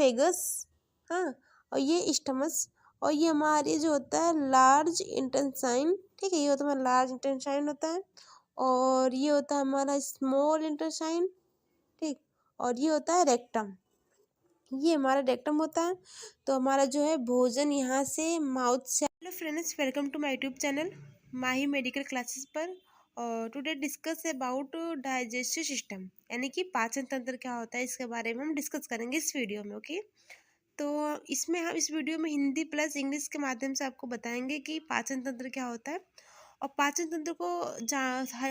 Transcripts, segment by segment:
Oesophagus, हाँ, और ये स्टमस, और ये हमारे जो होता है लार्ज इंटेस्टाइन, ठीक है, ये होता है हमारा लार्ज इंटेस्टाइन होता है, और ये होता है हमारा स्मॉल इंटेस्टाइन, ठीक, और ये होता है रेक्टम, ये हमारा रेक्टम होता है। तो हमारा जो है भोजन यहाँ से माउथ से। Hello friends, welcome to my YouTube channel Mahi medical classes पर। और today discuss about digestive system, यानी कि पाचन तंत्र क्या होता है, इसके बारे में हम डिस्कस करेंगे इस वीडियो में। ओके, तो इसमें हम इस वीडियो में हिंदी प्लस इंग्लिश के माध्यम से आपको बताएंगे कि पाचन तंत्र क्या होता है। और पाचन तंत्र को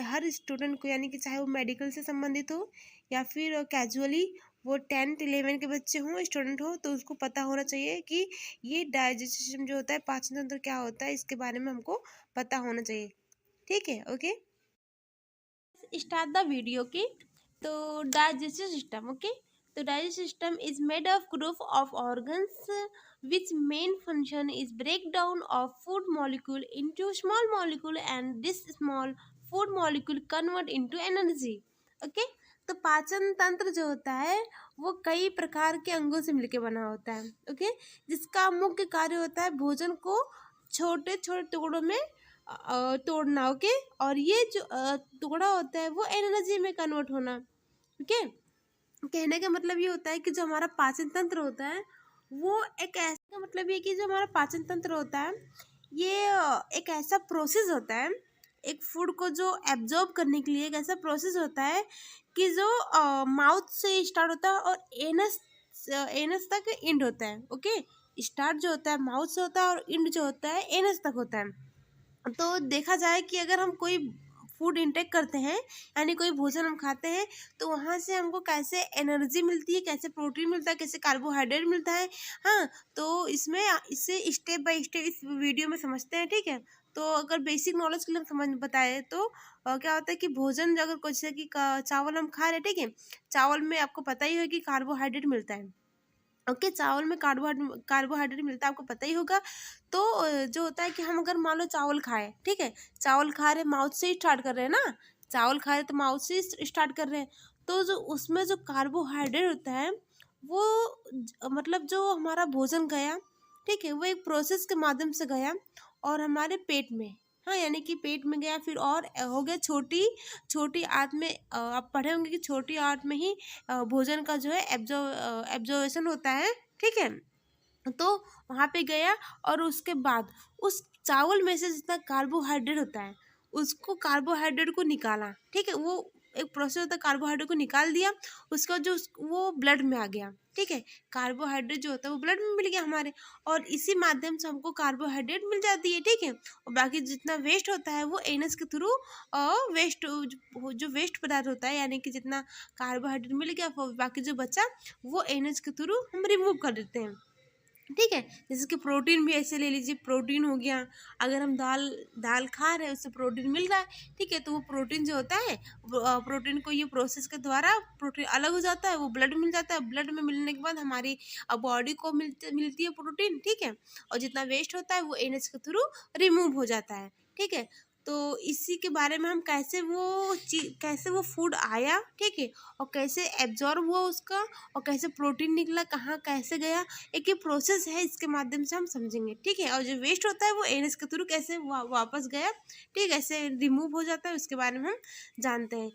हर स्टूडेंट को, यानी कि चाहे वो मेडिकल से संबंधित हो या फिर कैजुअली वो 10th 11 के बच्चे हों, स्टूडेंट हो, तो उसको पता होना चाहिए कि ये डाइजेस्टिव सिस्टम जो होता है, पाचन तंत्र क्या होता है, इसके बारे में हमको पता होना चाहिए। ठीक है, ओके, स्टार्ट द वीडियो की। तो डाइजेस्टिव सिस्टम, ओके, तो digestive system is made of group of organs which main function is breakdown of food molecule into small molecule and this small food molecule convert into energy। Okay, तो पाचन तंत्र जो होता है वो कई प्रकार के अंगों से मिलकर बना होता है। ओके, जिसका मुख्य कार्य होता है भोजन को छोटे छोटे टुकड़ों में तोड़ना। ओके, और ये जो टुकड़ा होता है वो एनर्जी में कन्वर्ट होना। ओके, कहने का मतलब ये होता है कि जो हमारा पाचन तंत्र होता है वो एक ऐसा, मतलब ये कि जो हमारा पाचन तंत्र होता है ये एक ऐसा प्रोसेस होता है, एक फूड को जो एब्जॉर्ब करने के लिए एक ऐसा प्रोसेस होता है कि जो माउथ से स्टार्ट होता है और एनस एनस तक इंड होता है। ओके, स्टार्ट जो होता है माउथ से होता है और इंड जो होता है एनस तक होता है। तो देखा जाए कि अगर हम कोई फूड इंटेक करते हैं, यानी कोई भोजन हम खाते हैं, तो वहाँ से हमको कैसे एनर्जी मिलती है, कैसे प्रोटीन मिलता है, कैसे कार्बोहाइड्रेट मिलता है, हाँ, तो इसमें इससे स्टेप बाय स्टेप इस वीडियो में समझते हैं। ठीक है, तो अगर बेसिक नॉलेज के लिए हम समझ बताए तो क्या होता है कि भोजन अगर कुछ जैसे कि चावल हम खा रहे हैं, ठीक है, चावल में आपको पता ही है कि कार्बोहाइड्रेट मिलता है। ओके, चावल में कार्बोहाइड्रेट मिलता है, आपको पता ही होगा। तो जो होता है कि हम अगर मान लो चावल खाए, ठीक है, चावल खा रहे माउथ से ही स्टार्ट कर रहे हैं ना, चावल खा रहे तो माउथ से ही स्टार्ट कर रहे हैं, तो जो उसमें जो कार्बोहाइड्रेट होता है वो मतलब जो हमारा भोजन गया, ठीक है, वो एक प्रोसेस के माध्यम से गया और हमारे पेट में, हाँ, यानी कि पेट में गया, फिर और हो गया छोटी छोटी आंत में। आप पढ़े होंगे कि छोटी आंत में ही भोजन का जो है एब्जॉर्वेशन होता है। ठीक है, तो वहाँ पे गया और उसके बाद उस चावल में से जितना कार्बोहाइड्रेट होता है उसको कार्बोहाइड्रेट को निकाला। ठीक है, वो एक प्रोसेस होता है, कार्बोहाइड्रेट को निकाल दिया, उसके बाद जो वो ब्लड में आ गया। ठीक है, कार्बोहाइड्रेट जो होता है वो ब्लड में मिल गया हमारे, और इसी माध्यम से हमको कार्बोहाइड्रेट मिल जाती है। ठीक है, और बाकी जितना वेस्ट होता है वो एनस के थ्रू वेस्ट, जो वेस्ट पदार्थ होता है, यानी कि जितना कार्बोहाइड्रेट मिल गया बाकी जो बचा वो एनस के थ्रू हम रिमूव कर देते हैं। ठीक है, जैसे कि प्रोटीन भी ऐसे ले लीजिए, प्रोटीन हो गया, अगर हम दाल दाल खा रहे हैं उससे प्रोटीन मिल रहा है, ठीक है, तो वो प्रोटीन जो होता है प्रोटीन को ये प्रोसेस के द्वारा प्रोटीन अलग हो जाता है, वो ब्लड में मिल जाता है, ब्लड में मिलने के बाद हमारी बॉडी को मिलती है प्रोटीन। ठीक है, और जितना वेस्ट होता है वो एनएच के थ्रू रिमूव हो जाता है। ठीक है, तो इसी के बारे में हम कैसे वो फूड आया, ठीक है, और कैसे एब्जॉर्ब हुआ उसका, और कैसे प्रोटीन निकला, कहाँ कैसे गया, एक ये प्रोसेस है, इसके माध्यम से हम समझेंगे। ठीक है, और जो वेस्ट होता है वो एनएस के थ्रू कैसे वापस गया, ठीक है, ऐसे रिमूव हो जाता है, उसके बारे में हम जानते हैं।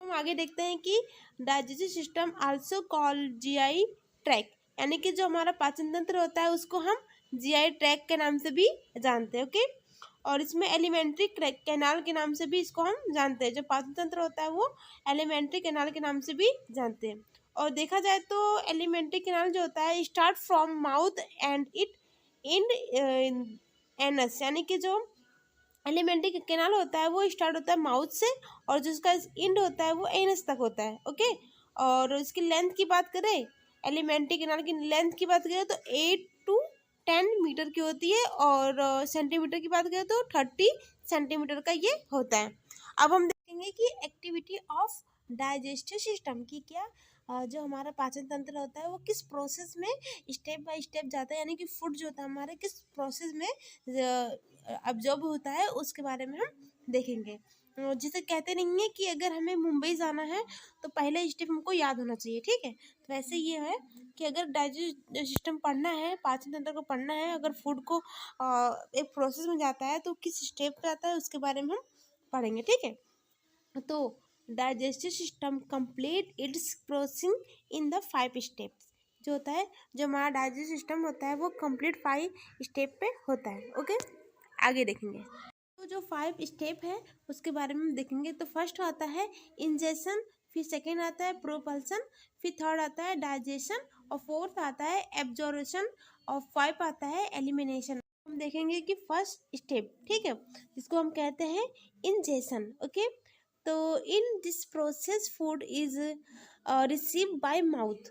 हम आगे देखते हैं कि digestive system also call GI tract, यानी कि जो हमारा पाचन तंत्र होता है उसको हम जीआई ट्रैक के नाम से भी जानते हैं। ओके, और इसमें एलिमेंट्री कैनाल के नाम से भी इसको हम जानते हैं, जो पाचन तंत्र होता है वो एलिमेंट्री कैनाल के नाम से भी जानते हैं। और देखा जाए तो एलिमेंट्री कैनाल जो होता है start from mouth and it in anus, यानी कि जो एलिमेंट्री कैनाल होता है वो स्टार्ट होता है माउथ से और जिसका इंड होता है वो एनस तक होता है। ओके, और इसकी लेंथ की बात करें, एलिमेंट्री कैनाल की लेंथ की बात करें तो 8 to 10 मीटर की होती है, और सेंटीमीटर की बात करें तो 30 सेंटीमीटर का ये होता है। अब हम देखेंगे कि एक्टिविटी ऑफ डाइजेस्टिव सिस्टम की क्या जो हमारा पाचन तंत्र होता है वो किस प्रोसेस में स्टेप बाय स्टेप जाता है, यानी कि फूड जो होता है हमारे किस प्रोसेस में अब्जॉर्ब होता है, उसके बारे में हम देखेंगे। जिसे कहते नहीं है कि अगर हमें मुंबई जाना है तो पहला स्टेप हमको याद होना चाहिए, ठीक है। तो वैसे ये है कि अगर डाइजेस्ट सिस्टम पढ़ना है, पाचन तंत्र को पढ़ना है, अगर फूड को एक प्रोसेस में जाता है तो किस स्टेप पे आता है उसके बारे में हम पढ़ेंगे, ठीक है। तो digestive system complete it's processing in the 5 steps. जो होता है, जो हमारा डाइजेस्टिव सिस्टम होता है वो कंप्लीट 5 स्टेप पे होता है, ओके। आगे देखेंगे तो जो 5 स्टेप है उसके बारे में हम देखेंगे। तो फर्स्ट आता है इंजेशन, फिर सेकेंड आता है प्रोपल्सन, फिर थर्ड आता है डाइजेशन, और फोर्थ आता है एब्जॉर्प्शन, और 5 आता है एलिमिनेशन। हम देखेंगे कि फर्स्ट स्टेप, ठीक है, जिसको हम कहते हैं इंजेशन, ओके। तो in this process food is receive by mouth.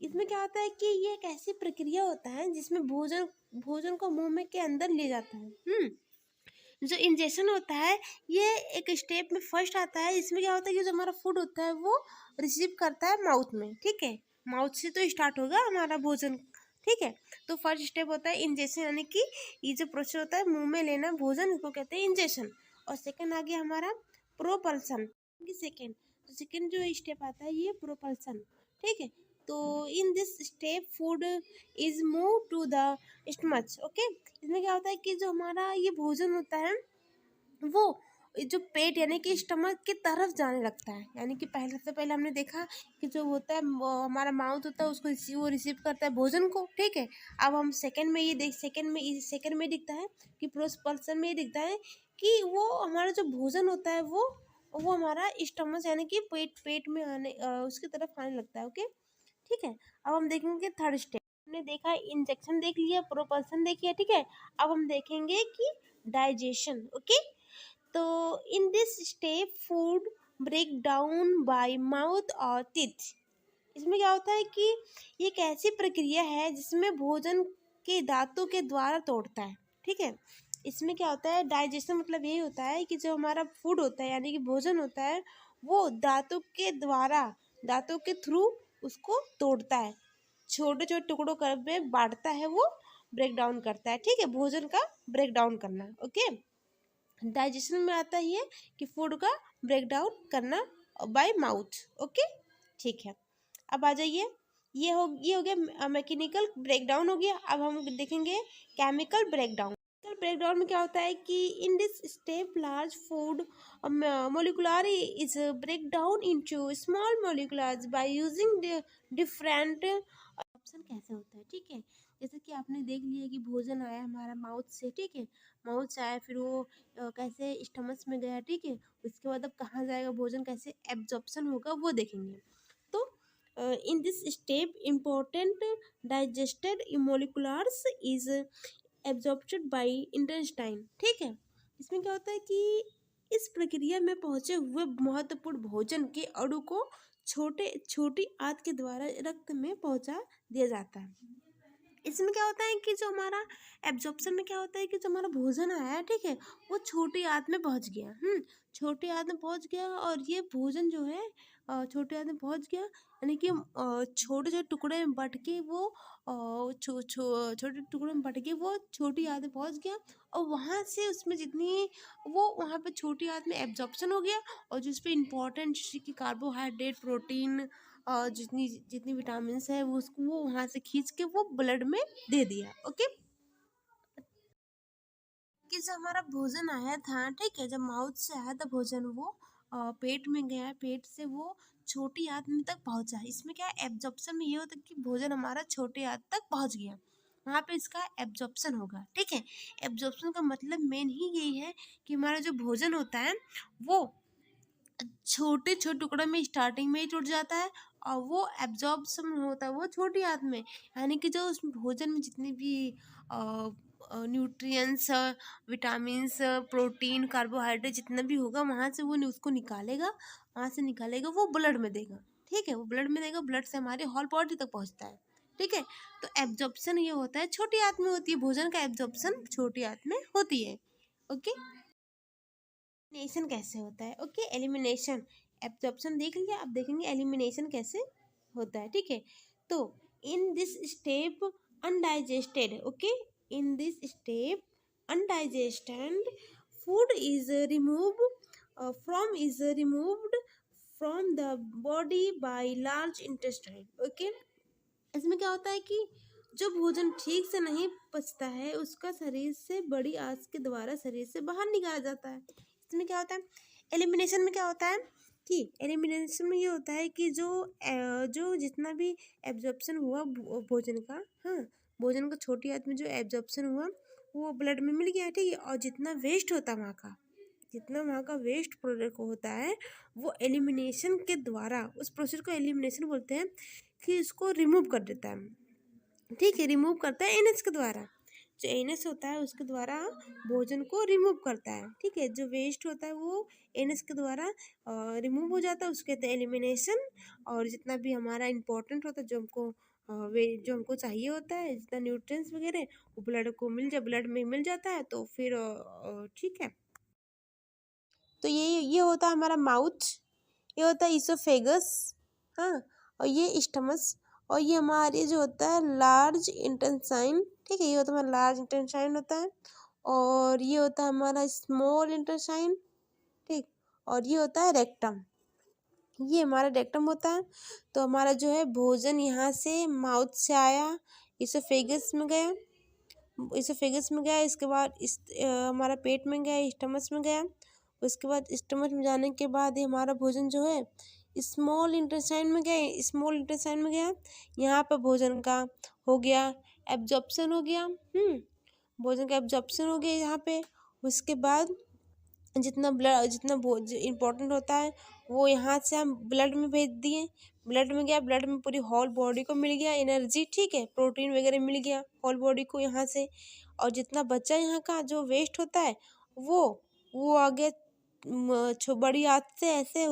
इसमें क्या होता है कि ये एक ऐसी प्रक्रिया होता है जिसमें भोजन भोजन को मुंह में के अंदर ले जाता है। जो इंजेक्शन होता है ये एक स्टेप में फर्स्ट आता है। इसमें क्या होता है कि जो हमारा फूड होता है वो रिसीव करता है माउथ में, ठीक है। माउथ से तो स्टार्ट होगा हमारा भोजन, ठीक है। तो फर्स्ट स्टेप होता है इंजेक्शन, यानी कि ये जो प्रोसेस होता है मुंह में लेना भोजन, इसको कहते हैं इंजेक्शन। और सेकंड आ गया हमारा प्रोपल्सन, सेकंड। तो सेकंड जो स्टेप आता है ये प्रोपल्सन, ठीक है। तो in this step food is move to the stomach, okay. इसमें क्या होता है कि जो हमारा ये भोजन होता है वो जो पेट यानी कि स्टमक की तरफ जाने लगता है। यानी कि पहले से पहले हमने देखा कि जो होता है हमारा माउथ होता है उसको वो रिसीव करता है भोजन को, ठीक है। अब हम सेकंड में दिखता है कि प्रोस पर्सन में ये दिखता है कि वो हमारा जो भोजन होता है वो हमारा स्टमक यानी कि पेट में आने उसकी तरफ आने लगता है, ओके, ठीक है। अब हम देखेंगे थर्ड स्टेप। हमने देखा इंजेक्शन देख लिया, प्रोपल्सन देख लिया, ठीक है। अब हम देखेंगे कि डाइजेशन, ओके। तो in this step food break down by mouth और टीथ। इसमें क्या होता है कि ये एक ऐसी प्रक्रिया है जिसमें भोजन के दांतों के द्वारा तोड़ता है, ठीक है। इसमें क्या होता है, डाइजेशन मतलब यही होता है कि जो हमारा फूड होता है यानी कि भोजन होता है वो दांतों के द्वारा, दांतों के थ्रू उसको तोड़ता है, छोटे छोटे टुकड़ों कर में बांटता है, वो ब्रेक डाउन करता है, ठीक है। भोजन का ब्रेक डाउन करना, ओके। डाइजेशन में आता ही है कि फूड का ब्रेक डाउन करना बाय माउथ, ओके, ठीक है। अब आ जाइए, ये हो गया मैकेनिकल ब्रेकडाउन हो गया। अब हम देखेंगे केमिकल ब्रेकडाउन। केमिकल ब्रेकडाउन में क्या होता है कि in this step large food molecular is break down into small moleculars by using different option. कैसे होता है, ठीक है। जैसे कि आपने देख लिया कि भोजन आया हमारा माउथ से, ठीक है, माउथ से आया, फिर वो कैसे स्टमक में गया, ठीक है। उसके बाद अब कहाँ जाएगा भोजन, कैसे एब्जॉर्प्शन होगा वो देखेंगे। तो in this step important digested molecules is absorbed by intestine, ठीक है। इसमें क्या होता है कि इस प्रक्रिया में पहुंचे हुए महत्वपूर्ण भोजन के अणु को छोटी आंत के द्वारा रक्त में पहुंचा दिया जाता है। इसमें क्या होता है कि जो हमारा एब्जॉर्प्शन में क्या होता है कि जो हमारा भोजन आया है, ठीक है, वो छोटी आंत में पहुंच गया, छोटी आंत में पहुंच गया, और ये भोजन जो है छोटी आंत में पहुंच गया, यानी कि छोटे छोटे टुकड़े में बट के वो छोटे टुकड़े में बट के वो छोटी आंत में पहुंच गया, और वहाँ से उसमें जितनी वो वहाँ पे छोटी आंत में एब्जॉर्प्शन हो गया, और जिस पे इम्पोर्टेंट जैसे कि कार्बोहाइड्रेट, प्रोटीन और जितनी जितनी विटामिन है वो उसको वो वहाँ से खींच के वो ब्लड में दे दिया, ओके। कि जो हमारा भोजन आया था, ठीक है, जब माउथ से आया था भोजन वो पेट में गया, पेट से वो छोटी आंत में तक पहुंचा। इसमें क्या एब्जॉर्प्शन में ये होता है कि भोजन हमारा छोटी आंत तक पहुंच गया, वहाँ पे इसका एब्जॉर्प्शन होगा, ठीक है। एब्जॉर्प्शन का मतलब मेन ही यही है कि हमारा जो भोजन होता है वो छोटे छोटे टुकड़ों में स्टार्टिंग में ही टूट जाता है, और वो एब्जॉर्प्शन होता है वो छोटी आंत में, यानी कि जो उस भोजन में जितने भी न्यूट्रिएंट्स, विटामिन्स, प्रोटीन, कार्बोहाइड्रेट जितना भी होगा वहाँ से वो उसको निकालेगा, वहाँ से निकालेगा वो ब्लड में देगा, ठीक है। वो ब्लड में देगा, ब्लड से हमारे होल बॉडी तक पहुँचता है, ठीक है। तो एब्जॉर्प्शन ये होता है छोटी आंत में होती है, भोजन का एब्जॉर्प्शन छोटी आंत में होती है, ओके। एलिमिनेशन कैसे होता है, ओके। एलिमिनेशन, एब्जॉर्प्शन देख लिया, अब देखेंगे एलिमिनेशन कैसे होता है, ठीक है। तो in this step undigested, okay, in this step undigested food is removed from the body by large intestine, okay. इसमें क्या होता है कि जो भोजन ठीक से नहीं पचता है उसका शरीर से बड़ी आंत के द्वारा शरीर से बाहर निकाला जाता है। इसमें क्या होता है, एलिमिनेशन में क्या होता है कि एलिमिनेशन में ये होता है कि जो जितना भी एब्जॉर्प्शन हुआ भोजन का, हाँ, भोजन का छोटी आंत में जो एब्जॉर्प्शन हुआ वो ब्लड में मिल गया, ठीक है। और जितना वहाँ का वेस्ट प्रोडक्ट होता है वो एलिमिनेशन के द्वारा, उस प्रोसेस को एलिमिनेशन बोलते हैं, कि इसको रिमूव कर देता है, ठीक है। रिमूव करता है एनएस के द्वारा, जो एनएस होता है उसके द्वारा भोजन को रिमूव करता है, ठीक है। जो वेस्ट होता है वो एनएस के द्वारा रिमूव हो जाता है, उसके कहते हैं एलिमिनेशन। और जितना भी हमारा इंपॉर्टेंट होता है जो हमको चाहिए होता है, जितना न्यूट्रिएंट्स वगैरह वो ब्लड में मिल जाता है, तो फिर ठीक है। तो ये होता है हमारा माउथ, ये होता है इसोफेगस, हाँ, और ये स्टमस, और ये हमारे जो होता है लार्ज इंटेस्टाइन, ठीक है। ये होता है हमारा लार्ज इंटेस्टाइन होता है, और ये होता है हमारा स्मॉल इंटेस्टाइन, ठीक। और ये होता है रेक्टम, ये हमारा रेक्टम होता है। तो हमारा जो है भोजन यहाँ से माउथ से आया, इसोफेगस में गया, इसके बाद हमारा पेट में गया, स्टमच में गया। उसके बाद स्टमच में जाने के बाद ये हमारा भोजन जो है स्मॉल इंटेस्टाइन में गया। यहाँ पर भोजन का हो गया एब्जॉर्प्शन हो गया, भोजन का एब्जॉर्प्शन हो गया यहाँ पे। उसके बाद जितना इम्पोर्टेंट होता है वो यहाँ से हम ब्लड में भेज दिए, ब्लड में गया, ब्लड में पूरी होल बॉडी को मिल गया एनर्जी, ठीक है, प्रोटीन वगैरह मिल गया होल बॉडी को यहाँ से। और जितना बच्चा यहाँ का जो वेस्ट होता है वो आगे बड़ी आंत से ऐसे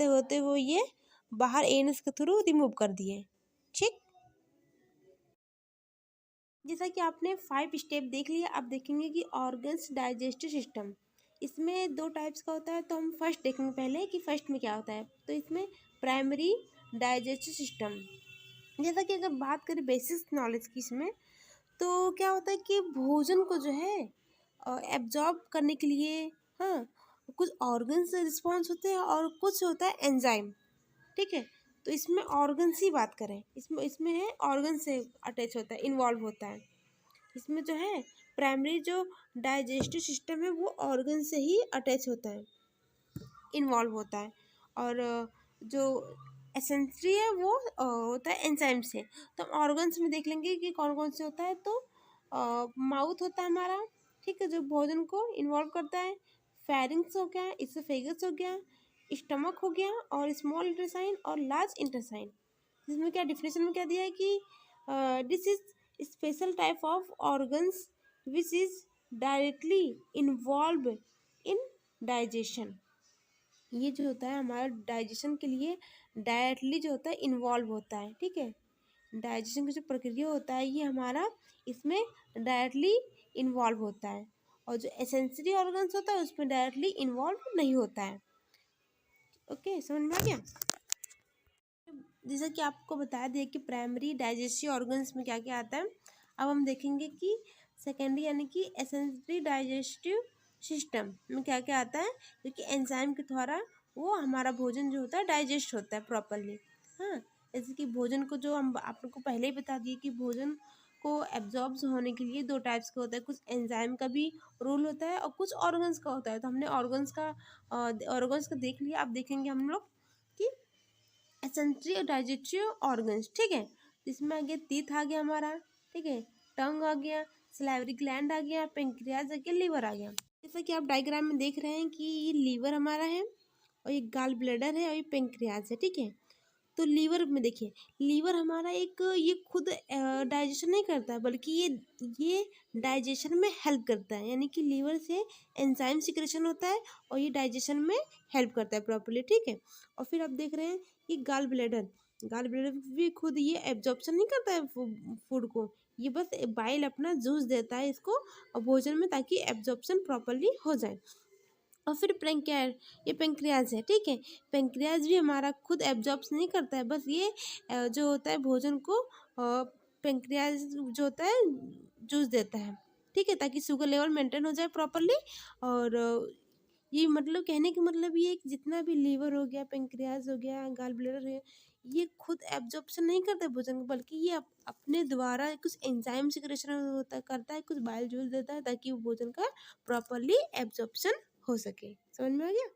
होते हुए ये बाहर एनस के थ्रू रिमूव कर दिए, ठीक। जैसा कि आपने 5 स्टेप देख लिया, अब देखेंगे कि ऑर्गन्स डाइजेस्टिव सिस्टम, इसमें 2 टाइप्स का होता है। तो हम फर्स्ट देखेंगे पहले कि फर्स्ट में क्या होता है। तो इसमें प्राइमरी डाइजेस्टिव सिस्टम, जैसा कि अगर बात करें बेसिक नॉलेज की इसमें, तो क्या होता है कि भोजन को जो है एब्जॉर्ब करने के लिए, हाँ, कुछ ऑर्गन से रिस्पॉन्स होते हैं और कुछ होता है एंजाइम, ठीक है। तो इसमें ऑर्गन ही बात करें, इसमें है ऑर्गन से अटैच होता है, इन्वॉल्व होता है। इसमें जो है प्राइमरी जो डाइजेस्टिव सिस्टम है वो ऑर्गन से ही अटैच होता है, इन्वॉल्व होता है। और जो एसेंसरी है वो होता है एंजाइम से। तो हम ऑर्गन्स में देख लेंगे कि कौन कौन से होता है। तो माउथ होता है हमारा, ठीक है, जो भोजन को इन्वॉल्व करता है। फेरिंग्स हो गया, इसोफेगस हो गया, स्टमक हो गया, और स्मॉल इंटेस्टाइन और लार्ज इंटेस्टाइन। जिसमें क्या डिफिनेशन में क्या दिया है कि this is special type of organs which is directly involve in digestion. ये जो होता है हमारा डाइजेशन के लिए डायरेक्टली जो होता है इन्वॉल्व होता है, ठीक है। डाइजेशन की जो प्रक्रिया होता है ये हमारा इसमें डायरेक्टली इन्वॉल्व होता है। और जो एसेंसरी ऑर्गन्स होता है उसमें डायरेक्टली इन्वॉल्व नहीं होता है, ओके, समझ में आ गया। जैसा कि आपको बताया दिया कि प्राइमरी डाइजेस्टिव ऑर्गन्स में क्या क्या आता है। अब हम देखेंगे कि सेकेंडरी यानी कि एसेंसरी डाइजेस्टिव सिस्टम में क्या क्या आता है, क्योंकि एंजाइम के द्वारा वो हमारा भोजन जो होता है डाइजेस्ट होता है प्रॉपरली, हाँ। जैसे कि भोजन को जो हम आपको पहले ही बता दिए कि भोजन को एब्जॉर्ब होने के लिए 2 टाइप्स का होता है, कुछ एंजाइम का भी रोल होता है और कुछ ऑर्गन्स का होता है। तो हमने ऑर्गन्स का देख लिया। अब देखेंगे हम लोग कि एसेंसरी और डाइजेस्टिव ऑर्गन्स, ठीक है। इसमें आगे टीथ आ गया हमारा, ठीक है, टंग आ गया, सलाइवरी ग्लैंड आ गया, पेंक्रियाज आ गया, लीवर आ गया। जैसा कि आप डायग्राम में देख रहे हैं कि ये लीवर हमारा है, और ये गाल ब्लैडर है, और ये पेंक्रियाज है, ठीक है। तो लीवर में देखिए, लीवर हमारा ये खुद डाइजेशन नहीं करता है, बल्कि ये डाइजेशन में हेल्प करता है, यानी कि लीवर से एंजाइम सिक्रेशन होता है और ये डाइजेशन में हेल्प करता है प्रॉपर्ली, ठीक है। और फिर आप देख रहे हैं कि गाल ब्लैडर भी खुद ये एब्जॉर्प्शन नहीं करता है फूड को, ये बस बाइल अपना जूस देता है इसको और भोजन में, ताकि एब्जॉर्प्शन प्रॉपर्ली हो जाए। और फिर पेंक्रियाज, ये पेंक्रियाज है, ठीक है। पेंक्रियाज भी हमारा खुद एब्जॉर्ब्स नहीं करता है, बस ये जो होता है भोजन को पेंक्रियाज जो होता है जूस देता है, ठीक है, ताकि शुगर लेवल मेंटेन हो जाए प्रॉपरली। और ये मतलब कहने का मतलब ये है कि जितना भी लीवर हो गया, पेंक्रियाज हो गया, गॉल ब्लैडर है, ये खुद एब्जॉर्प्शन नहीं करते भोजन को, बल्कि ये अपने द्वारा कुछ एंजाइम सिक्रेशन होता करता है, कुछ बाइल जूस देता है ताकि वो भोजन का प्रॉपरली एब्जॉर्प्शन हो सके। समझ में आ गया?